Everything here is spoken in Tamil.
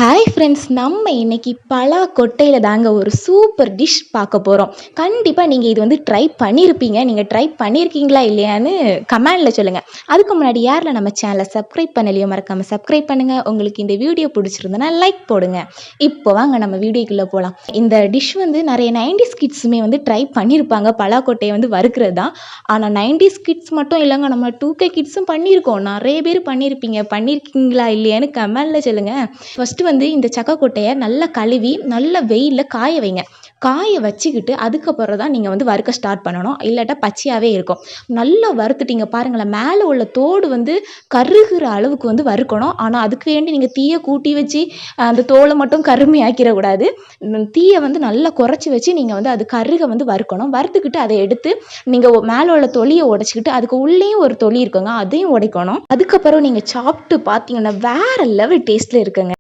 ஹாய் ஃப்ரெண்ட்ஸ், நம்ம இன்னைக்கு பலாக்கொட்டையில் தாங்க ஒரு சூப்பர் டிஷ் பார்க்க போகிறோம். கண்டிப்பாக நீங்கள் இது வந்து ட்ரை பண்ணியிருப்பீங்க. நீங்கள் ட்ரை பண்ணியிருக்கீங்களா இல்லையான்னு கமெண்டில் சொல்லுங்கள். அதுக்கு முன்னாடி யாரில் நம்ம சேனலை சப்ஸ்கிரைப் பண்ணலையோ மறக்காமல் சப்ஸ்கிரைப் பண்ணுங்கள். உங்களுக்கு இந்த வீடியோ பிடிச்சிருந்தனா லைக் போடுங்க. இப்போ வாங்க நம்ம வீடியோக்குள்ளே போகலாம். இந்த டிஷ் வந்து நிறைய 90s கிட்ஸுமே வந்து ட்ரை பண்ணியிருப்பாங்க. பலாக்கொட்டையை வந்து வறுக்கிறது தான். ஆனால் 90s கிட்ஸ் மட்டும் இல்லைங்க, நம்ம 2K கிட்ஸும் பண்ணியிருக்கோம். நிறைய பேர் பண்ணியிருக்கீங்களா இல்லையான்னு கமெண்டில் சொல்லுங்கள். ஃபஸ்ட்டு வந்து இந்த சக்கக்கொட்டையை நல்லா கழுவி நல்லா வெயிலில் காய வைங்க. காய வச்சுக்கிட்டு அதுக்கப்புறம் தான் நீங்கள் வந்து வறுக்க ஸ்டார்ட் பண்ணணும். இல்லாட்டா பச்சையாகவே இருக்கும். நல்லா வறுத்துட்டீங்க பாருங்களேன், மேலே உள்ள தோடு வந்து கருகிற அளவுக்கு வந்து வறுக்கணும். ஆனால் அதுக்கு வேண்டி நீங்கள் தீயை கூட்டி வச்சு அந்த தோலை மட்டும் கருமையாக்கிடக்கூடாது. தீயை வந்து நல்லா குறைச்சி வச்சு நீங்கள் வந்து அது கருக வந்து வறுக்கணும். வறுத்துக்கிட்டு அதை எடுத்து நீங்கள் மேலே உள்ள தொலியை உடைச்சிக்கிட்டு அதுக்கு உள்ளேயும் ஒரு தொலி இருக்குங்க, அதையும் உடைக்கணும். அதுக்கப்புறம் நீங்கள் சாப்பிட்டு பார்த்தீங்கன்னா வேற லெவல் டேஸ்ட்டில் இருக்குங்க.